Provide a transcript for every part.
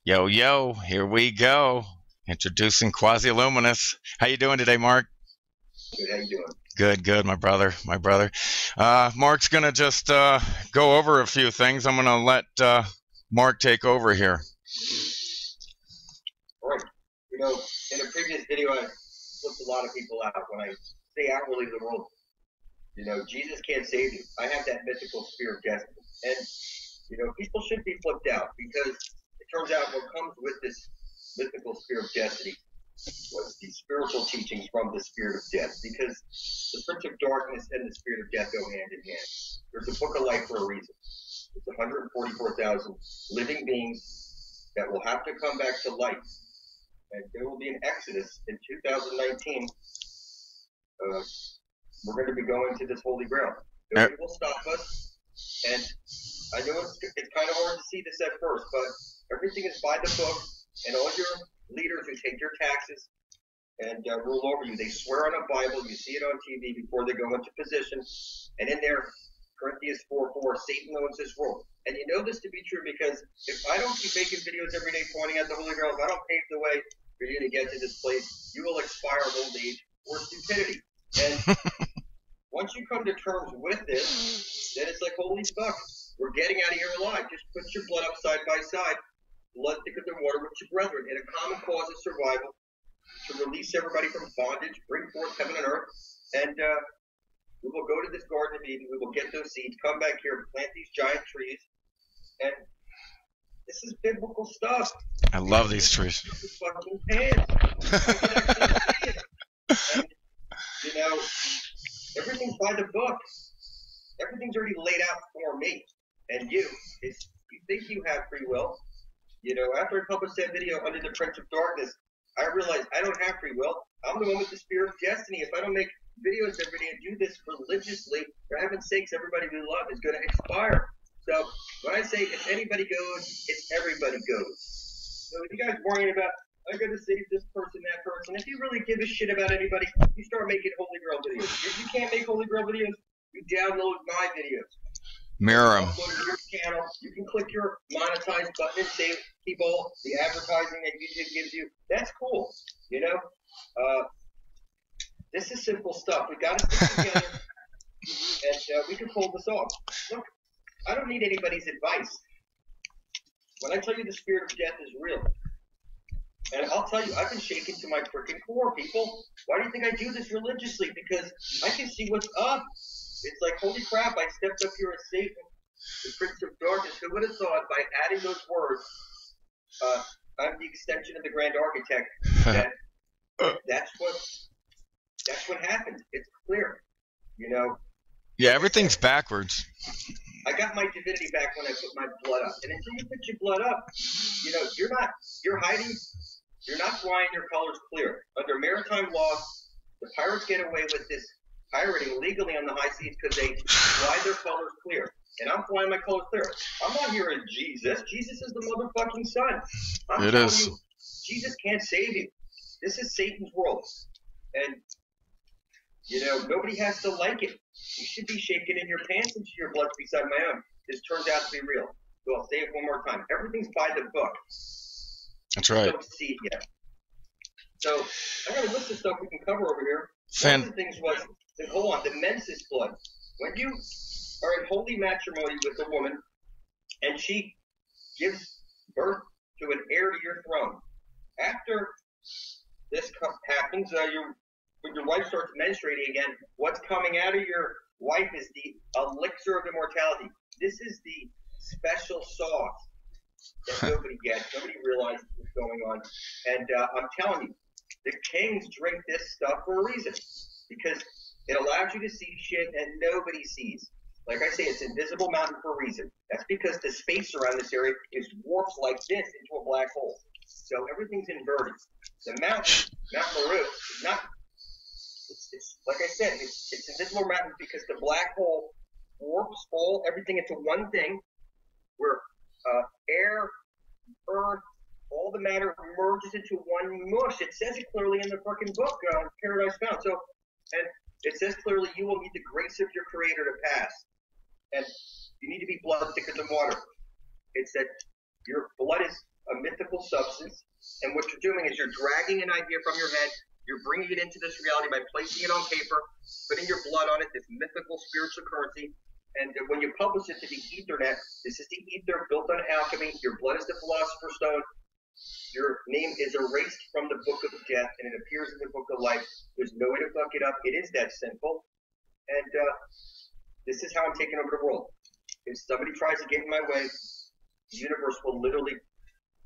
Yo, yo, here we go. Introducing QuasiLuminous. How you doing today, Mark? Good, how you doing? Good, good, my brother. Mark's going to just go over a few things. I'm going to let Mark take over here. All right. You know, in a previous video, I flipped a lot of people out when I say outwardly to the world, you know, Jesus can't save you. I have that mythical spear of destiny. And, you know, people should be flipped out because it turns out what comes with this mythical spear of destiny was the spiritual teachings from the spirit of death, because the prince of darkness and the spirit of death go hand in hand. There's a book of life for a reason. It's 144,000 living beings that will have to come back to life, and there will be an exodus in 2019. We're going to be going to this holy ground. Nobody will stop us, and I know it's kind of hard to see this at first, but everything is by the book, and all your leaders who take your taxes and rule over you, they swear on a Bible. You see it on TV before they go into position. And in there, Corinthians 4:4, Satan owns this world. And you know this to be true because if I don't keep making videos every day pointing at the Holy Grail, if I don't pave the way for you to get to this place, you will expire of old age or stupidity. And once you come to terms with this, then it's like, holy fuck, we're getting out of here alive. Just put your blood up side by side. Blood thicker than water with your brethren, in a common cause of survival, to release everybody from bondage, bring forth heaven and earth, and we will go to this Garden of Eden, we will get those seeds, come back here, plant these giant trees, and this is biblical stuff. I love these trees. Fucking pants. And, you know, everything's by the book. Everything's already laid out for me and you. You think you have free will. You know, after I published that video under the Prince of Darkness, I realized I don't have free will. I'm the one with the spirit of destiny. If I don't make videos every day and do this religiously, for heaven's sakes, everybody we love is going to expire. So when I say if anybody goes, it's everybody goes. So if you guys worrying about, I got to save this person, that person, if you really give a shit about anybody, you start making Holy Grail videos. If you can't make Holy Grail videos, you download my videos. Mirror them. Upload to your channel. You can click your monetize button and save, keep all the advertising that YouTube gives you. That's cool, you know. This is simple stuff. We got to stick together, and we can pull this off. Look, I don't need anybody's advice. When I tell you the spirit of death is real, and I'll tell you, I've been shaken to my freaking core, people. Why do you think I do this religiously? Because I can see what's up. It's like, holy crap, I stepped up here as Satan, the Prince of Darkness. Who would have thought by adding those words, I'm the extension of the Grand Architect, that's what happened. It's clear, you know. Yeah, everything's backwards. I got my divinity back when I put my blood up. And until you put your blood up, you know, you're hiding, you're not flying your colors clear. Under maritime law, the pirates get away with this pirating legally on the high seas because they fly their colors clear. And I'm flying my colors clear. I'm not hearing Jesus. Jesus is the motherfucking son. I'm telling you, Jesus can't save you. This is Satan's world. And, you know, nobody has to like it. You should be shaking in your pants into your blood beside my own. This turns out to be real. So I'll say it one more time. Everything's by the book. That's right. You don't see it yet. So I got a list of stuff we can cover over here. One of the things was, hold on, the menses blood. When you are in holy matrimony with a woman and she gives birth to an heir to your throne, after this happens, when your wife starts menstruating again, what's coming out of your wife is the elixir of immortality. This is the special sauce that nobody gets. Nobody realizes what's going on. And I'm telling you, the kings drink this stuff for a reason. Because it allows you to see shit that nobody sees. Like I say, it's invisible mountain for a reason. That's because the space around this area is warped like this into a black hole. So everything's inverted. The mountain, Mount Meru, is not, it's like I said, it's invisible mountain because the black hole warps everything into one thing where air, earth, all the matter merges into one mush. It says it clearly in the fucking book, Paradise Found. So, and it says clearly you will need the grace of your Creator to pass. And you need to be blood thicker than water. It's that your blood is a mythical You're dragging an idea from your head. You're bringing it into this reality by placing it on paper, putting your blood on it, this mythical spiritual currency. And when you publish it to the Ethernet, this is the ether built on alchemy. Your blood is the philosopher's stone. Your name is erased from the book of death, and it appears in the book of life. There's no way to fuck it up. It is that simple. And this is how I'm taking over the world. If somebody tries to get in my way, the universe will literally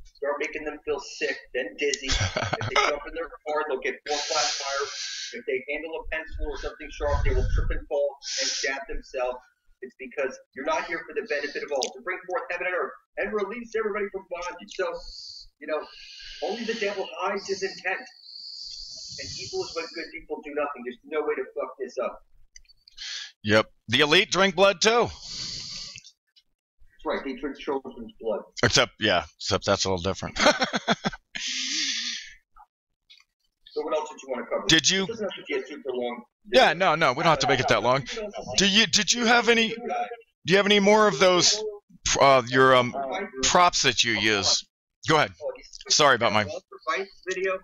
start making them feel sick, then dizzy. If they jump in their car, they'll get 4 flat tires. If they handle a pencil or something sharp, they will trip and fall and stab themselves. It's because you're not here for the benefit of all, to bring forth heaven and earth and release everybody from bondage. So, you know, only the devil hides his intent. And evil is when good people do nothing. There's no way to fuck this up. Yep. The elite drink blood too. That's right. They drink children's blood. Except that's a little different. So what else did you want to cover? Did you? This doesn't have to get super long. Yeah, no, we don't have to make it that long. Did you have any? Do you have any more of those your props that you use? Go ahead. Sorry about my. Walter White's video.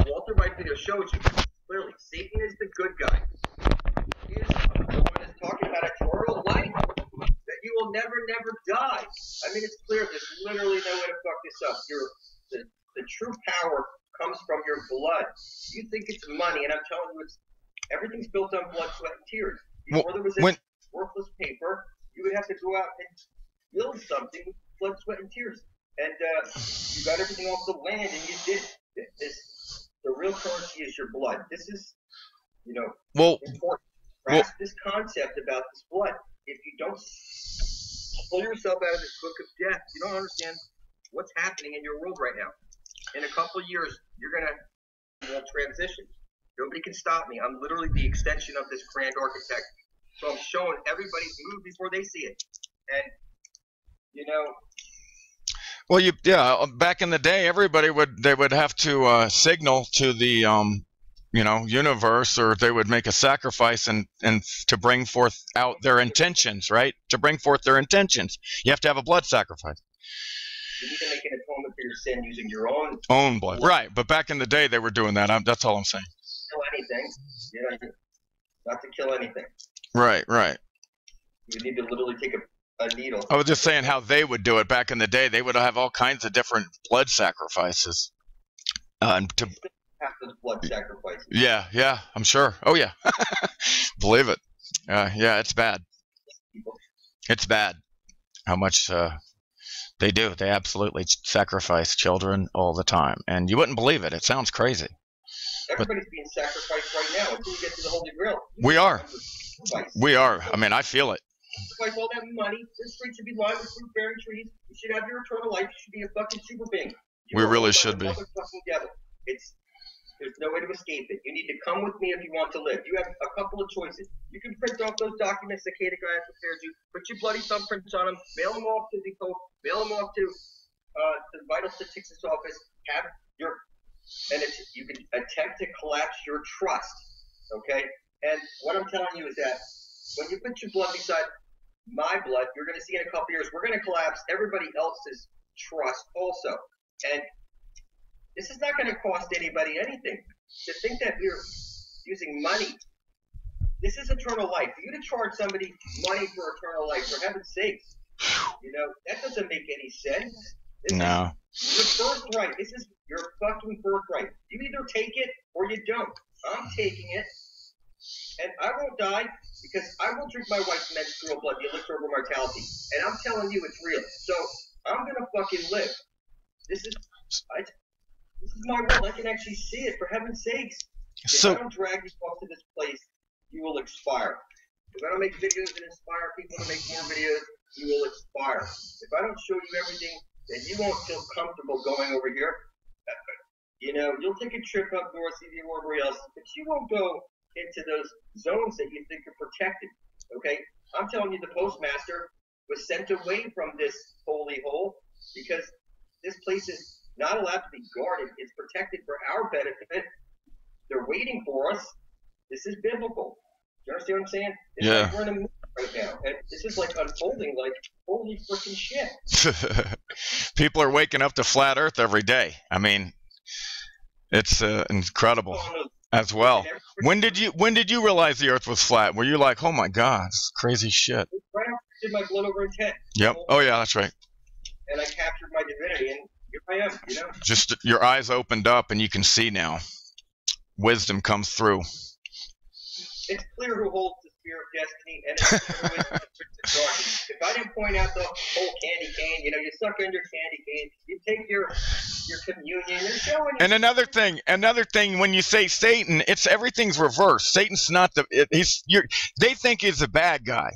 Walter White video shows you clearly Satan is the good guy. He is the one that's talking about eternal life, that you will never die. I mean, it's clear. There's literally no way to fuck this up. The true power comes from your blood. You think it's money, and I'm telling you, everything's built on blood, sweat, and tears. Before there was worthless paper, you would have to go out and build something with blood, sweat, and tears. And you got everything off the land, and you did this. The real currency is your blood. This is, important. Grasp this concept about this blood. If you don't pull yourself out of this book of death, you don't understand what's happening in your world right now. In a couple of years, you're going to transition. Nobody can stop me. I'm literally the extension of this grand architect. So I'm showing everybody's move before they see it. And, Well, back in the day, everybody would have to signal to the universe, or they would make a sacrifice and to bring forth out their intentions, right? To bring forth their intentions, you have to have a blood sacrifice. You need to make an atonement for your sin using your own blood, right? But back in the day, they were doing that. That's all I'm saying. Kill anything, not to kill anything. Right. You need to literally take a needle. I was just saying how they would do it back in the day. They would have all kinds of different blood sacrifices. Have those blood sacrifices. Yeah, I'm sure. Oh yeah, believe it. Yeah, it's bad. It's bad how much they do. They absolutely sacrifice children all the time, and you wouldn't believe it. It sounds crazy. Everybody's being sacrificed right now until we get to the Holy Grail. We are. I mean, I feel it. Sacrifice all that money. The streets should be lined with fruit-bearing trees. You should have your eternal life. You should be a fucking super being. We really should be. Devil. There's no way to escape it. You need to come with me if you want to live. You have a couple of choices. You can print off those documents that Kata Guy prepared you, put your bloody thumbprints on them, mail them off to the Pope, mail them off to the Vital Statistics Office, you can attempt to collapse your trust, okay? And what I'm telling you is that when you put your blood beside my blood, you're going to see in a couple years, we're going to collapse everybody else's trust also. And this is not going to cost anybody anything. To think that we're using money, this is eternal life. For you to charge somebody money for eternal life, for heaven's sake, that doesn't make any sense. No. This is your birthright. This is your fucking birthright. You either take it or you don't. I'm taking it, and I won't die because I will drink my wife's menstrual blood, the elixir of mortality. And I'm telling you it's real. So I'm going to fucking live. This is my world. I can actually see it, for heaven's sakes. If I don't drag you off to this place, you will expire. If I don't make videos and inspire people to make more videos, you will expire. If I don't show you everything, then you won't feel comfortable going over here. You'll take a trip up north, see the wherever else, but you won't go into those zones that you think are protected. Okay? I'm telling you, the postmaster was sent away from this holy hole because this place is not allowed to be guarded. It's protected for our benefit. They're waiting for us. This is biblical. Do you understand what I'm saying? It's like we're in a movie right now. And this is like unfolding like holy freaking shit. People are waking up to flat Earth every day. I mean, It's incredible as well. When did you realize the Earth was flat? Were you like, oh my God, it's crazy shit? Right after I did my blood over intent. Yep. Oh yeah, that's right. And I captured my divinity, and here I am. You know. Just your eyes opened up, and you can see now. Wisdom comes through. It's clear who holds the spear of destiny, and it's clear who is the darkness. If I didn't point out the whole candy cane, you know, you suck on your candy cane, you take your communion, you're showing. And another thing, when you say Satan, it's everything's reversed. Satan's not they think he's a bad guy.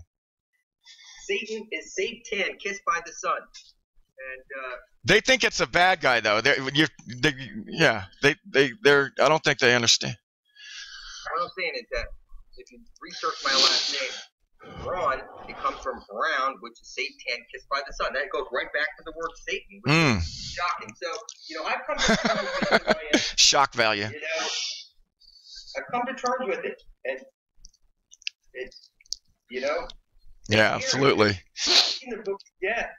Satan is Satan, kissed by the sun, and they think it's a bad guy though. They're I don't think they understand. What I'm saying is that if you research my last name, Braun, it comes from brown, which is Satan, kissed by the sun. That goes right back to the word Satan, which is shocking. So, you know, I've come to terms with it. Shock value. You know, I've come to terms with it, and it's, you know. Yeah, absolutely. In the book of death,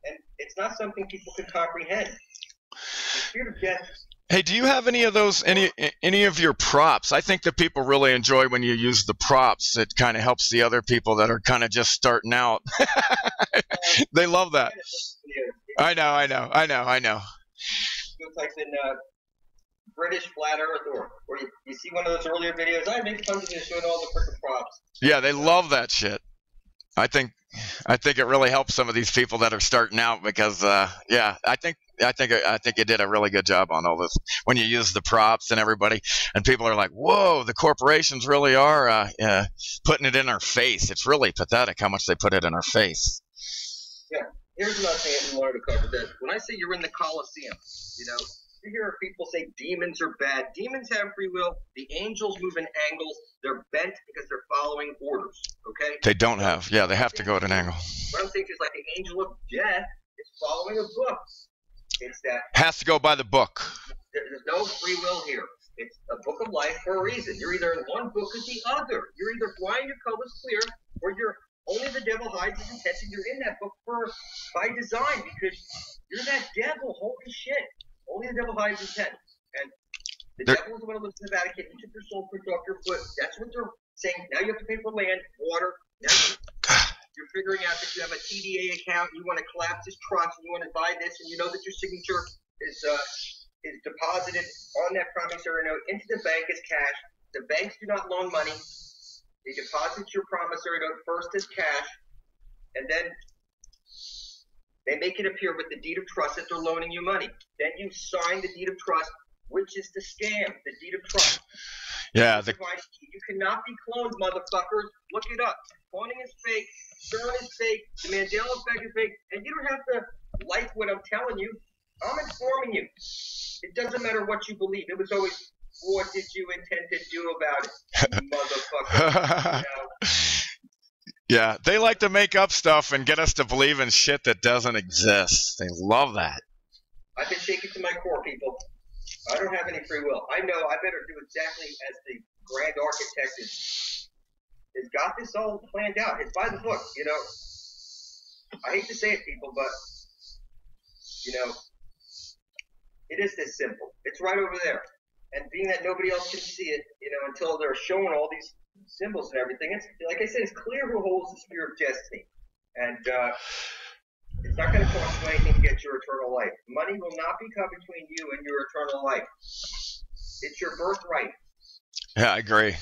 and it's not something people can comprehend. The spirit of death. Hey, do you have any of those, any of your props? I think that people really enjoy when you use the props. It kind of helps the other people that are kind of just starting out. They love that. I know. It's like in British Flat Earth, or you see one of those earlier videos. I make tons of this doing all the freaking props. Yeah, they love that shit. I think it really helps some of these people that are starting out because yeah, I think you did a really good job on all this when you use the props and everybody, and people are like, whoa, the corporations really are putting it in our face. It's really pathetic how much they put it in our face. Yeah, here's another thing I wanted to cover. That when I say you're in the Colosseum, you know, you hear people say demons are bad. Demons have free will. The angels move in angles. They're bent because they're following orders. Okay? They don't have. Yeah, they have to go at an angle. What I'm saying is like the angel of death is following a book. It's that has to go by the book. There's no free will here. It's a book of life for a reason. You're either in one book or the other. You're either flying your colors clear, or you're only the devil hides his intention. You're in that book by design because you're that devil. Holy shit. Only the devil hides his intent. And the devil is the one who lives in the Vatican. You took your soul, pricked off your foot. That's what they're saying. Now you have to pay for land, water. Now you're figuring out that you have a TDA account. You want to collapse this trust, and you want to buy this, and you know that your signature is deposited on that promissory note into the bank as cash. The banks do not loan money. They deposit your promissory note first as cash, and then they make it appear with the deed of trust that they're loaning you money. Then you sign the deed of trust, which is the scam, the deed of trust. Yeah. You cannot be cloned, motherfuckers. Look it up. Cloning is fake. CERN is fake. The Mandela effect is fake. And you don't have to like what I'm telling you. I'm informing you. It doesn't matter what you believe. It was always, what did you intend to do about it, motherfucker? You know? Yeah, they like to make up stuff and get us to believe in shit that doesn't exist. They love that. I've been shaken to my core, people. I don't have any free will. I know I better do exactly as the grand architect has got this all planned out. It's by the book, you know. I hate to say it, people, but, you know, it is this simple. It's right over there. And being that nobody else can see it, you know, until they're showing all these symbols and everything, it's like I said, it's clear who holds the spear of destiny. And it's not going to cost you anything to get your eternal life. Money will not become between you and your eternal life. It's your birthright. Yeah, I agree.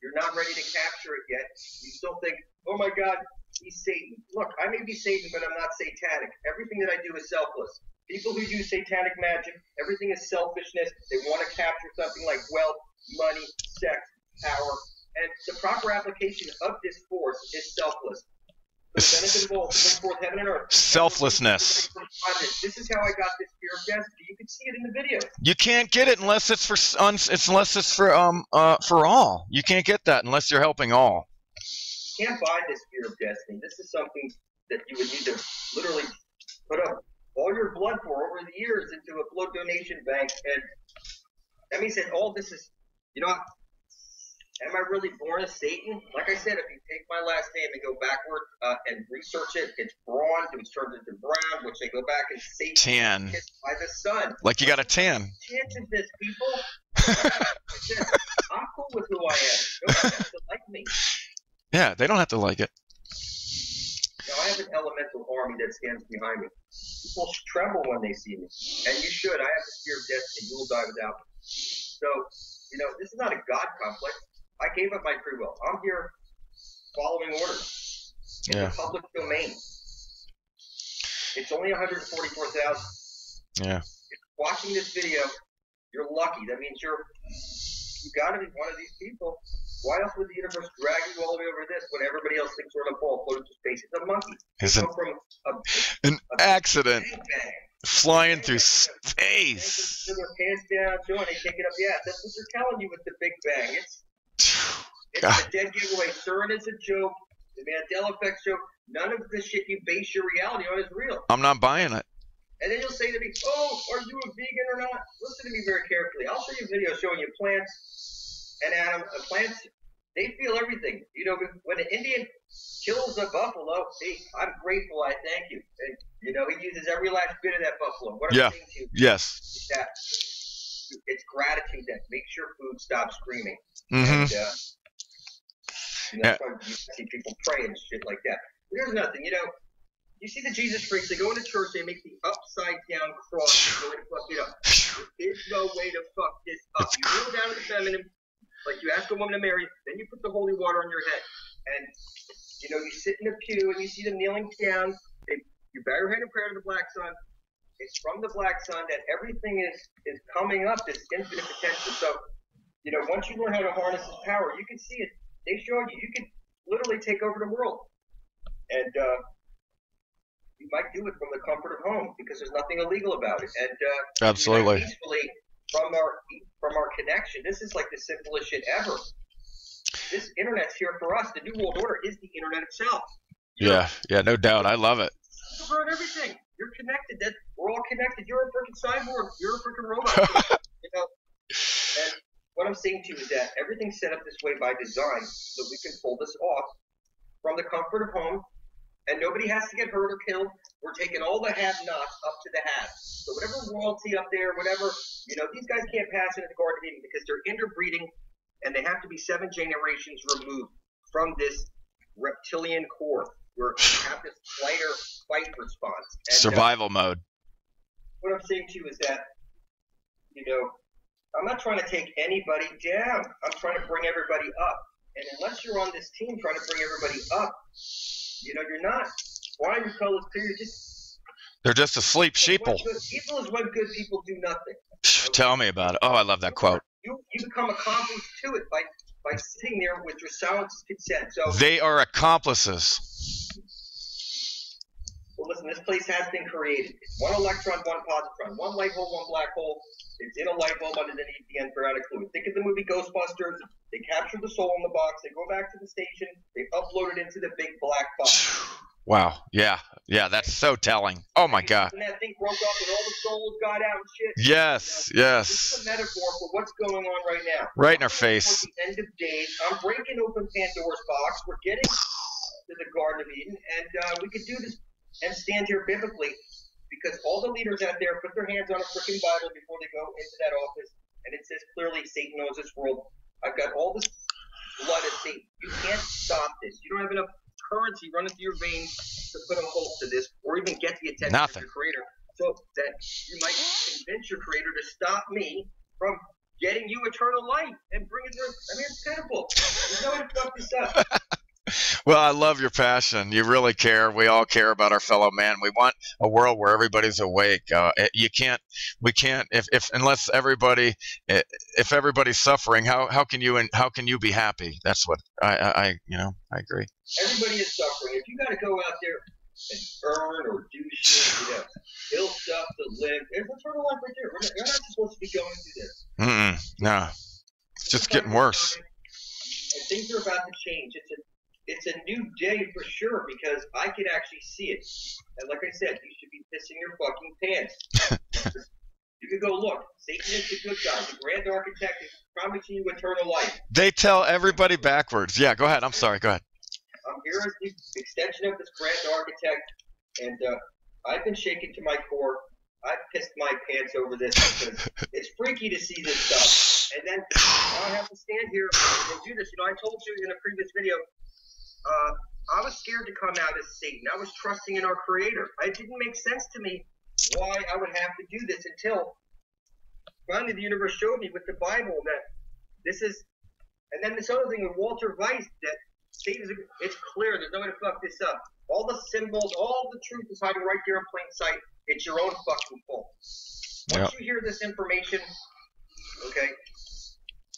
You're not ready to capture it yet. You still think, oh my God, he's Satan. Look, I may be Satan, but I'm not satanic. Everything that I do is selfless. People who do satanic magic, everything is selfishness. They want to capture something like wealth, money, sex, power. And the proper application of this force is selfless. For the benefit of all, to bring forth heaven and earth. Selflessness. This is how I got this spear of destiny. You can see it in the video. You can't get it unless it's for all. You can't get that unless you're helping all. You can't buy this spear of destiny. This is something that you would need to literally put up all your blood for over the years into a blood donation bank. And that means that all this is, you know, Am I really born as Satan? Like I said, if you take my last name and go backward and research it, it's bronze, which turns into brown, which they go back and Satan Tan. kissed by the sun. Like you got a tan. Chance of this, people. I'm cool with who I am. Nobody has to like me. Yeah, they don't have to like it. Now, I have an elemental army that stands behind me. People tremble when they see me. And you should. I have the fear of death, and you will die without me. So, this is not a God complex. I gave up my free will. I'm here following orders. It's a public domain. It's only 144,000. Yeah. If you're watching this video, you're lucky. That means you got to be one of these people. Why else would the universe drag you all the way over this when everybody else thinks we're in a ball floating through space? It's a monkey. It's an accident. Bang. Flying through space. With their pants down, showing they take it up. Yeah, that's what they're telling you with the Big Bang. It's a dead giveaway. CERN is a joke. The Mandela effect joke. None of the shit you base your reality on is real. I'm not buying it. And then you'll say to me, oh, are you a vegan or not? Listen to me very carefully. I'll show you a video showing you plants and plants, they feel everything. When an Indian kills a buffalo, I'm grateful, I thank you. And, he uses every last bit of that buffalo. What I'm saying to you is that it's gratitude that makes your food stop screaming. Mm-hmm. And that's why you see people pray and shit like that. There's nothing, you see the Jesus freaks, they go into church, they make the upside down cross, and go to fuck it up. There is no way to fuck this up. You kneel down to the feminine, like you ask a woman to marry, then you put the holy water on your head. And, you sit in the pew and you see them kneeling down, you bow your head in prayer to the black sun. It's from the black sun that everything is coming up, this infinite potential. So, once you learn how to harness this power, you can see it. They showed you can literally take over the world. And, you might do it from the comfort of home because there's nothing illegal about it. And absolutely, peacefully from our connection. This is like the simplest shit ever. This internet's here for us. The New World Order is the internet itself. Yeah, no doubt. I love it. You've heard everything. You're connected. We're all connected. You're a freaking cyborg. You're a freaking robot. And what I'm saying to you is that everything's set up this way by design so we can pull this off from the comfort of home. And nobody has to get hurt or killed. We're taking all the have-nots up to the haves. So whatever royalty up there, whatever, these guys can't pass into the Garden of Eden because they're interbreeding, and they have to be 7 generations removed from this reptilian core where we have this fight response. And, survival mode. What I'm saying to you is that, I'm not trying to take anybody down. I'm trying to bring everybody up. And unless you're on this team trying to bring everybody up, you're not. Why are you colors clear? They're just asleep sheeple. Evil is when good people do nothing. Tell me about it. Oh, I love that quote. You become accomplice to it by sitting there with your silence consent. So they are accomplices. Well, listen, this place has been created. One electron, one positron, one light hole, one black hole. It's in a light bulb underneath the infrared fluid. Think of the movie Ghostbusters. They capture the soul in the box. They go back to the station. They upload it into the big black box. Wow. Yeah, that's so telling. Oh, my God. And that thing broke up and all the souls got out and shit. Yes. This is a metaphor for what's going on right now. Right in our face. At the end of days, I'm breaking open Pandora's box. We're getting to the Garden of Eden, and we could do this and stand here biblically. Because all the leaders out there put their hands on a freaking Bible before they go into that office, and it says clearly Satan owns this world. I've got all this blood of Satan. You can't stop this. You don't have enough currency running through your veins to put a halt to this, or even get the attention of your creator, so that you might convince your creator to stop me from getting you eternal life and bringing your. I mean, it's pitiful. There's no way to fuck this up. Well, I love your passion. You really care. We all care about our fellow man. We want a world where everybody's awake. We can't, unless if everybody's suffering, how can you be happy? That's what I agree. Everybody is suffering. If you got to go out there and earn or do shit, kill stuff to live, there's eternal life right there. You're not supposed to be going through this. No, it's just getting worse. And things are about to change. It's a new day for sure because I can actually see it. And like I said, you should be pissing your fucking pants. You could you go, look, Satan is the good guy, the grand architect is promising you eternal life. They tell everybody backwards. Yeah, go ahead. I'm sorry. Go ahead. Here is the extension of this grand architect, and I've been shaken to my core. I've pissed my pants over this because it's freaky to see this stuff. And then I have to stand here and do this. You know, I told you in a previous video, I was scared to come out as Satan. I was trusting in our Creator. It didn't make sense to me why I would have to do this until finally the universe showed me with the Bible that this is, and then this other thing with Walter Weiss, that Satan is, it's clear, there's no way to fuck this up. All the symbols, all the truth is hiding right there in plain sight. It's your own fucking fault. Once you hear this information, okay,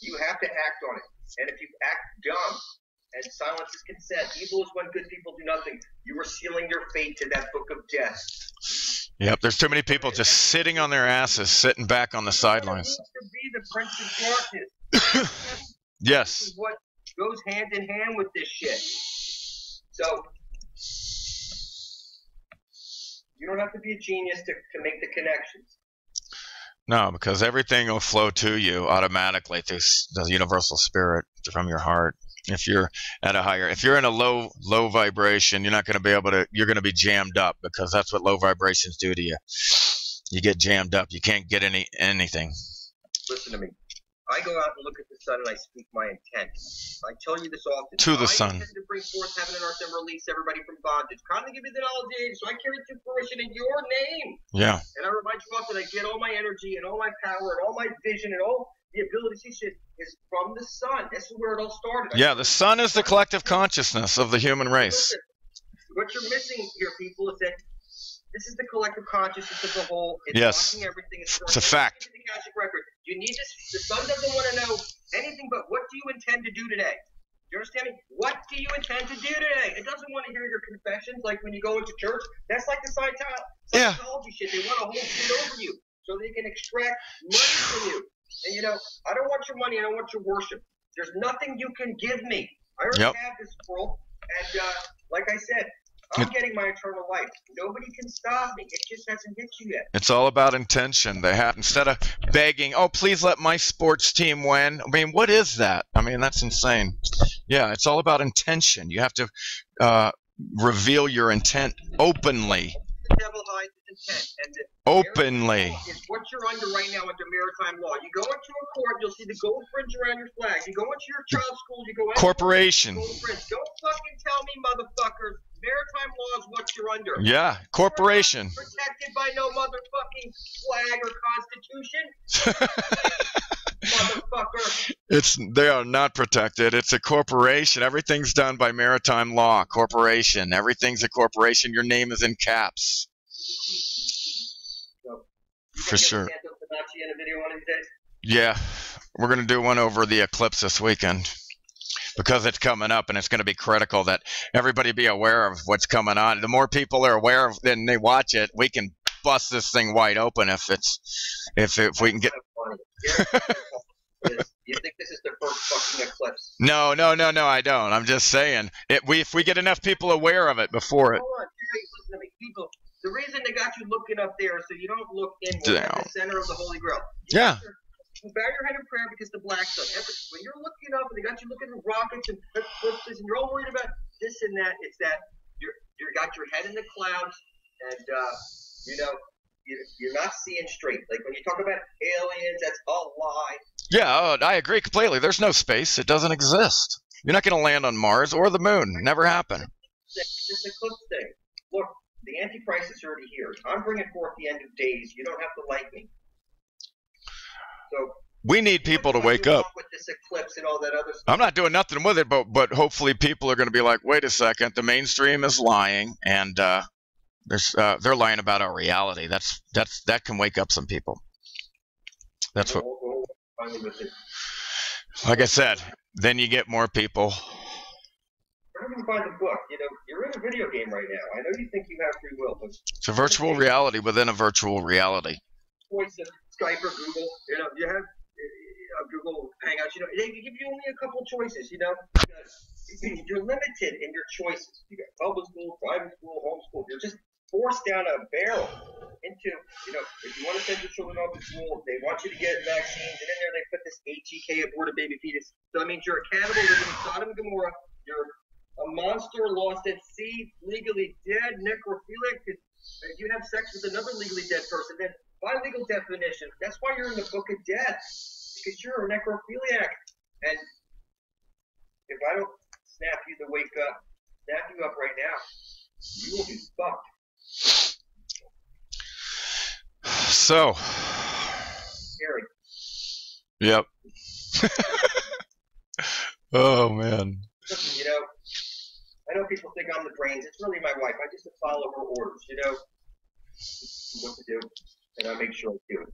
you have to act on it. And if you act dumb and silence is consent, evil is when good people do nothing. You are sealing your fate to that book of death. Yep, there's too many people just sitting on their asses, sitting back on the sidelines. To be the prince of darkness. Yes. This is what goes hand in hand with this shit. So you don't have to be a genius to make the connections. No, because everything will flow to you automatically through the universal spirit from your heart. If you're at a higher, if you're in a low vibration, you're not going to be able to, you're going to be jammed up, because that's what low vibrations do to you. You get jammed up. You can't get anything. Listen to me. I go out and look at the sun and I speak my intent. I tell you this often. To the sun. I intend to bring forth heaven and earth and release everybody from bondage. Kindly give me the knowledge age, so I carry it to fruition in your name. Yeah. And I remind you often, I get all my energy and all my power and all my vision and all the ability to see shit is from the sun. This is where it all started. Yeah, the sun is the collective consciousness of the human race. Listen, what you're missing here, people, is that this is the collective consciousness of the whole. It's blocking everything. It's a fact. The Akashic record. You need this. The sun doesn't want to know anything but what do you intend to do today. You understand me? What do you intend to do today? It doesn't want to hear your confessions like when you go into church. That's like the Scientology shit. They want to hold shit over you so they can extract money from you. And you know, I don't want your money. I don't want your worship. There's nothing you can give me. I already have this world, and like I said, I'm getting my eternal life. Nobody can stop me. It just hasn't hit you yet. It's all about intention. They have, instead of begging, oh, please let my sports team win. I mean, what is that? I mean, that's insane. Yeah, it's all about intention. You have to reveal your intent openly. The devil hides his intent. And openly. Is what you're under right now under maritime law. You go into a court, you'll see the gold fringe around your flag. You go into your child school, you go into corporation. Gold fringe. Don't fucking tell me, motherfuckers. Maritime law is what you're under. Yeah, corporation. You're protected by no motherfucking flag or constitution. Motherfucker. They are not protected. It's a corporation. Everything's done by maritime law. Corporation. Everything's a corporation. Your name is in caps. So, for sure. In a video one of these days? Yeah, we're gonna do one over the eclipse this weekend, because it's coming up and it's going to be critical that everybody be aware of what's coming on. The more people are aware of it and they watch it, we can bust this thing wide open if we can get. You think this is the first fucking eclipse? No, I don't. I'm just saying if we get enough people aware of it before it. Hold on, listen to me, people. The reason they got you looking up there is so you don't look inward at the center of the Holy Grail. You bow your head in prayer because the black sun. When you're looking up and they got you looking at rockets and eclipses and you're all worried about this and that, it's that you got your head in the clouds and you know you're not seeing straight. Like when you talk about aliens, that's a lie. Yeah, I agree completely. There's no space. It doesn't exist. You're not going to land on Mars or the moon. Never happen. This eclipse thing. Look, the Antichrist is already here. I'm bringing forth the end of days. You don't have to like me. So we need people to wake up. With this eclipse and all that other stuff. I'm not doing nothing with it, but hopefully people are going to be like, wait a second, the mainstream is lying, and they're lying about our reality. That can wake up some people. That's what. Like I said, then you get more people. Where can you find the book? You know, you're in a video game right now. I know you think you have free will, but it's a virtual reality within a virtual reality. Choice of Skype or Google. You know, you have Google Hangouts. You know, they give you only a couple choices. You know, you're limited in your choices. You got public school, private school, homeschool. You're just forced down a barrel into, if you want to send your children off to school, they want you to get vaccines, and in there they put this HEK aborted baby fetus. So that means you're a cannibal living in Sodom and Gomorrah. You're a monster lost at sea, legally dead, necrophilic. If you have sex with another legally dead person, then by legal definition, that's why you're in the book of death, because you're a necrophiliac. And if I don't snap you up right now, you will be fucked. So. Scary. Yep. Oh, man. Listen, I know people think I'm the brains. It's really my wife. I just follow her orders, what to do, and I make sure I do it.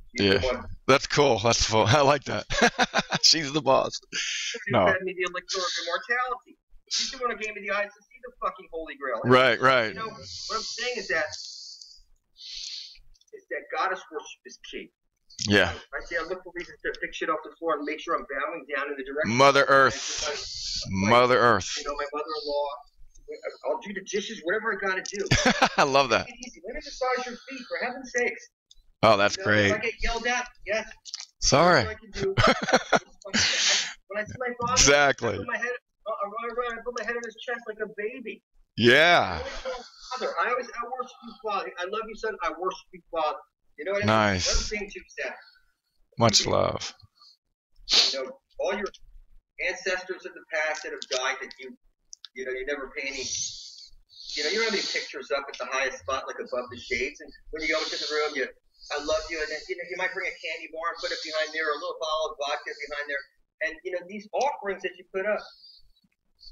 Yeah, that's cool. That's cool. I like that. She's the boss. You fed me the elixir of immortality. She's the one who gave me the eyes to see the fucking Holy Grail. And right. what I'm saying is that goddess worship is key. Yeah. I look for reasons to pick shit off the floor and make sure I'm bowing down in the direction. Mother Earth. Mother Earth. My mother-in-law. I'll do the dishes, whatever I gotta do. I love that. Take it easy. Let me massage your feet, for heaven's sakes. Oh, that's great. If I get yelled at, yes. Sorry. I can do. When I see my father, exactly. I put my head on his chest like a baby. Yeah. I worship you, Father. I love you, son. I worship you, Father. You know what I mean? Nice. What I'm saying to you is that. Much love. All your ancestors of the past that have died that you never pay any, you don't have any pictures up at the highest spot, like above the shades. And when you go into the room, I love you. And then, you might bring a candy bar and put it behind there, or a little bottle of vodka behind there. And, these offerings that you put up,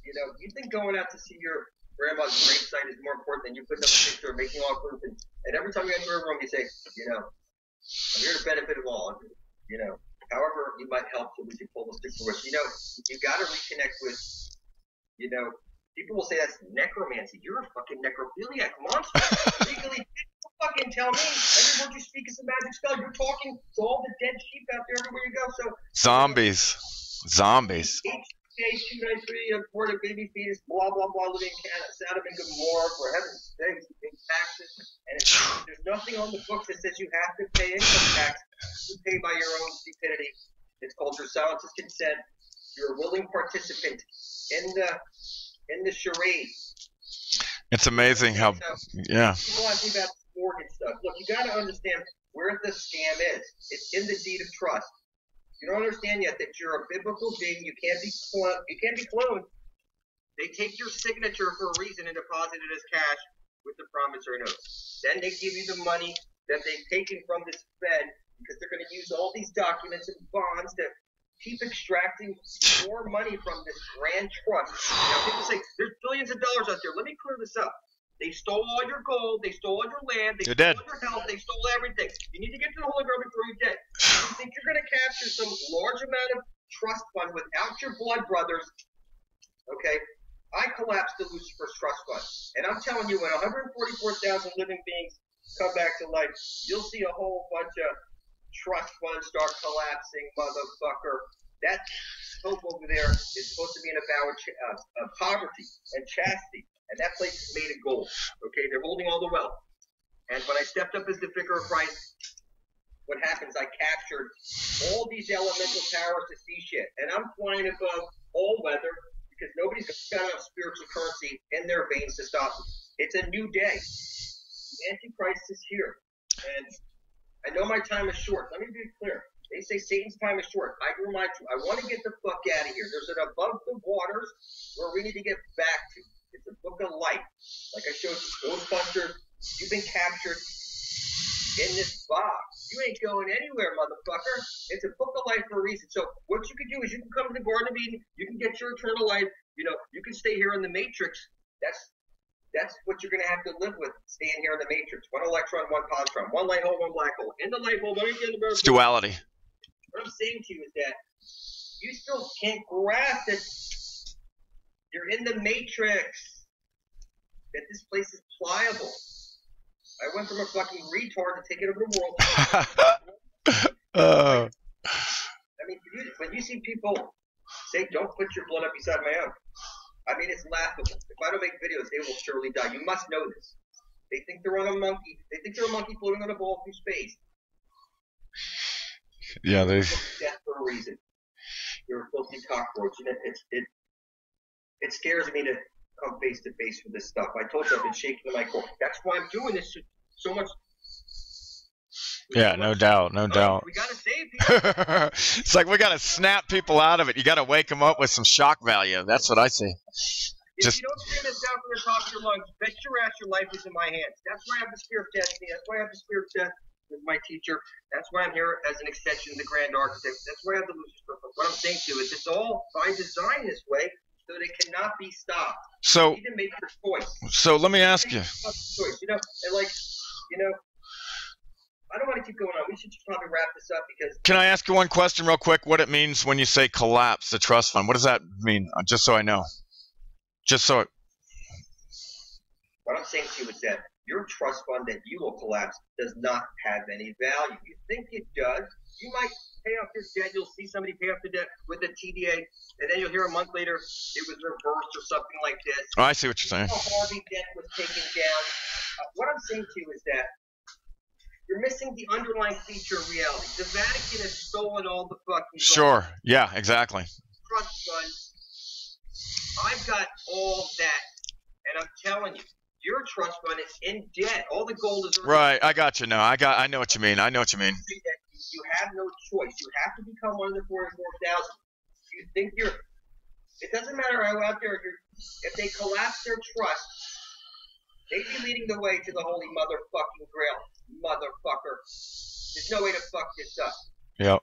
you think going out to see your grandma's gravesite is more important than you putting up a picture or making offerings. And every time you enter a room, you say, I'm here to benefit of all. However you might help so we can pull the stick for us. You got to reconnect with, people will say that's necromancy. You're a fucking necrophiliac monster. Legally, fucking tell me. Every word you speak is a magic spell. You're talking to all the dead sheep out there everywhere you go. So zombies. HK293, aborted baby fetus, blah blah blah, living in Sodom and Gomorrah, for heaven's sakes, you pay taxes, and there's nothing on the books that says you have to pay income tax. You pay by your own stupidity. It's called your silence is consent. You're a willing participant in the charade. It's amazing how, yeah. People ask me about sport and stuff. Look, you got to understand where the scam is. It's in the deed of trust. You don't understand yet that you're a biblical being. You can't be cloned. They take your signature for a reason and deposit it as cash with the promissory note. Then they give you the money that they've taken from this Fed, because they're going to use all these documents and bonds to keep extracting more money from this grand trust. People say, there's billions of dollars out there. Let me clear this up. They stole all your gold. They stole all your land. They stole all your health. They stole everything. You need to get to the Holy Grail before you're dead. You think you're going to capture some large amount of trust fund without your blood brothers? Okay. I collapsed the Lucifer's trust fund. And I'm telling you, when 144,000 living beings come back to life, you'll see a whole bunch of trust funds start collapsing, motherfucker. That hope over there is supposed to be in a vow of poverty and chastity. And that place is made of gold. Okay, they're holding all the wealth. And when I stepped up as the vicar of Christ, what happens? I captured all these elemental powers to see shit. And I'm flying above all weather because nobody's got enough spiritual currency in their veins to stop me. It's a new day. The Antichrist is here. And I know my time is short. Let me be clear. They say Satan's time is short. I remind you, I want to get the fuck out of here. There's an above the waters where we need to get back to. It's a book of light. Like I showed you, Ghostbusters, you've been captured in this box. You ain't going anywhere, motherfucker. It's a book of life for a reason. So what you can do is you can come to the Garden of Eden, you can get your eternal life, you can stay here in the Matrix. That's what you're going to have to live with, staying here in the Matrix. One electron, one positron, one light hole, one black hole. In the light bulb, it's duality. What I'm saying to you is that you still can't grasp that you're in the Matrix, that this place is pliable. I went from a fucking retard to take it over the world. I mean, when you see people say, don't put your blood up beside my own, I mean, it's laughable. If I don't make videos, they will surely die. You must know this. They think they're on a monkey. They think they're a monkey floating on a ball through space. Yeah, they. Death for a reason. You're a filthy cockroach, and it scares me to come face to face with this stuff. I told you I've been shaking in my core. That's why I'm doing this so much. Yeah, no doubt, no doubt. We gotta save people. It's like we gotta snap people out of it. You gotta wake them up with some shock value. That's what I see. If you don't scream this down from the top of your lungs, bet your ass your life is in my hands. That's why I have the spirit of destiny. That's why I have the spirit of death with my teacher. That's why I'm here as an extension of the grand architect. That's why I have the Lucifer. What I'm saying to you is it's all by design this way so that it cannot be stopped. So you need to make your choice. So let me ask you. Choice. You know, and like, you know, I don't want to keep going on. We should just probably wrap this up because. Can I ask you one question real quick? What it means when you say collapse the trust fund? What does that mean? Just so I know. Just so. What I'm saying to you is that your trust fund that you will collapse does not have any value. You think it does. You might pay off your debt. You'll see somebody pay off the debt with a TDA, and then you'll hear a month later it was reversed or something like this. Oh, I see what you're saying. Harvey debt was taken down. What I'm saying to you is that you're missing the underlying feature of reality. The Vatican has stolen all the fucking. Sure. Gold. Yeah. Exactly. Trust fund. I've got all that, and I'm telling you, your trust fund is in debt. All the gold is. Right. I got you. No. I know what you mean. I know what you mean. You have no choice. You have to become one of the 44,000. You think you're. It doesn't matter how out there. If they collapse their trust, they'd be leading the way to the holy motherfucking grail. Motherfucker. There's no way to fuck this up. Yep.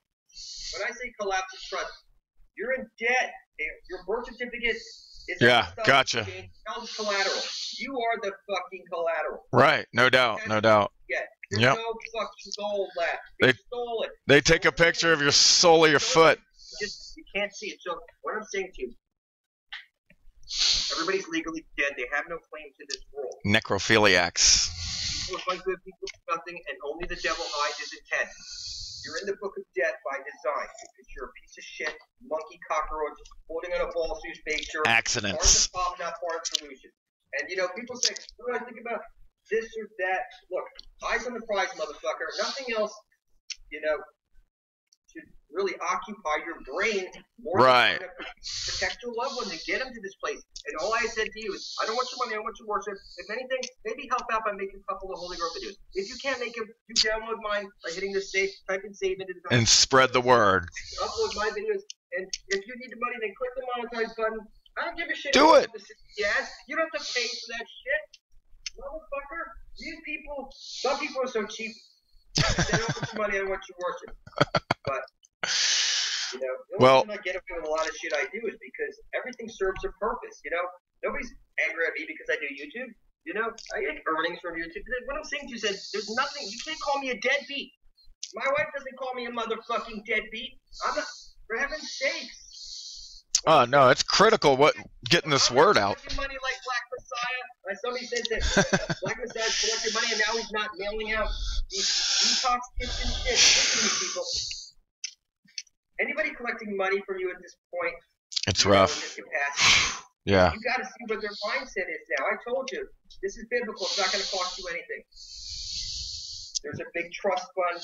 When I say collapse of trust, you're in debt. Your birth certificate is gotcha. Collateral. You are the fucking collateral. Right, no doubt, no doubt. There's no fucking gold left. They stole it. They take a picture of your sole of your foot. You can't see it. So what I'm saying to you, everybody's legally dead. They have no claim to this world. Necrophiliacs. People are good people do nothing, and only the devil hides his intent. You're in the book of death by design because you're a piece of shit, monkey cockroach, floating on a ball through space. You're accidents. Part of the problem, not part of the solution. And you know, people say, what do I think about this or that? Look, eyes on the prize, motherfucker. Nothing else, you know, should really occupy your brain more than to protect your loved ones and get them to this place. And all I said to you is, I don't want your money, I want your worship. If anything, maybe help out by making a couple of Holy Girl videos. If you can't make them, you download mine by hitting the save, type in save into the and spread the word. Upload my videos, and if you need the money, then click the monetize button. I don't give a shit. Do it. Yes, you don't have to pay for that shit, motherfucker. These people, some people are so cheap. They don't want your money, I want your worship. But you know, the only reason I get away with a lot of shit I do is because everything serves a purpose. You know, nobody's angry at me because I do YouTube. You know, I get earnings from YouTube. What I'm saying to you is, there's nothing. You can't call me a deadbeat. My wife doesn't call me a motherfucking deadbeat. I'm not. For heaven's sakes. Oh no, it's critical. Getting this word out. Money like Black Messiah. Like somebody said that Black Messiah collected money and now he's not mailing out these detox kits and shit. Listen to me, people. Anybody collecting money from you at this point, it's rough. Yeah. You got to see what their mindset is now. I told you, this is biblical. It's not going to cost you anything. There's a big trust fund.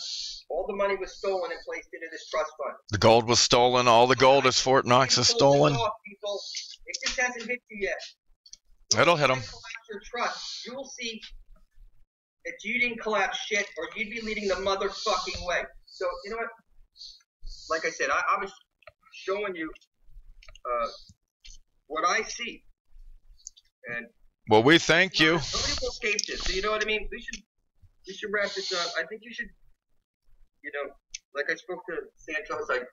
All the money was stolen and placed into this trust fund. The gold was stolen. All the gold is Fort Knox is stolen. It just hasn't hit you yet. It'll hit them. Your trust, you will see that you didn't collapse shit, or you'd be leading the motherfucking way. So you know what? Like I said, I was showing you what I see. And well, we thank you. Nobody will escape this. So you know what I mean? We should wrap this up. I think you should. You know, like I spoke to Santos, I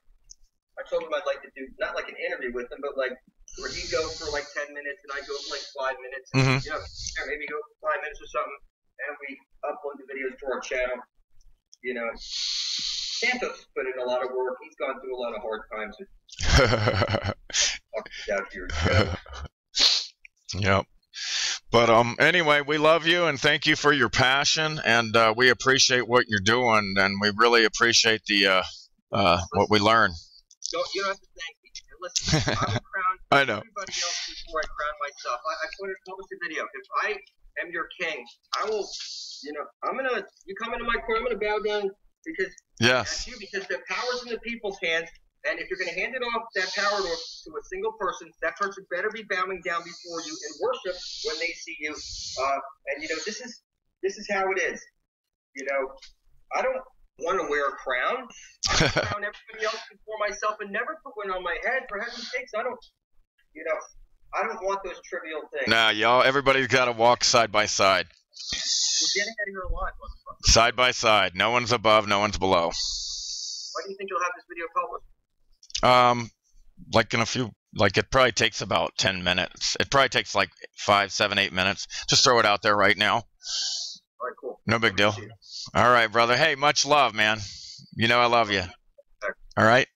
told him I'd like to do, not like an interview with him, but like where he'd go for like 10 minutes and I'd go for like 5 minutes. And, you know, maybe go for 5 minutes or something, and we upload the videos to our channel. You know, Santos put in a lot of work. He's gone through a lot of hard times. Out here. Yep. But anyway, we love you and thank you for your passion, and we appreciate what you're doing, and we really appreciate the what we learn. You don't have to thank me. Listen, I will crown I know. everybody else before I crown myself. I published a video. If I am your king. I will, you come into my court, I'm gonna bow down because yes, you, because the power's in the people's hands. And if you're going to hand it off, that power to a single person, that person better be bowing down before you in worship when they see you. And this is how it is. I don't want to wear a crown. I crown everybody else before myself and never put one on my head. For heaven's sakes, I don't want those trivial things. Nah, y'all, everybody's got to walk side by side. We're getting out of here alive, motherfucker. Side by side. No one's above, no one's below. Why do you think you'll have this video published? Like in a few, like it probably takes about 10 minutes. It probably takes like 5, 7, 8 minutes. Just throw it out there right now. All right, cool. No big deal. All right, brother. Hey, much love, man. I love you. All right.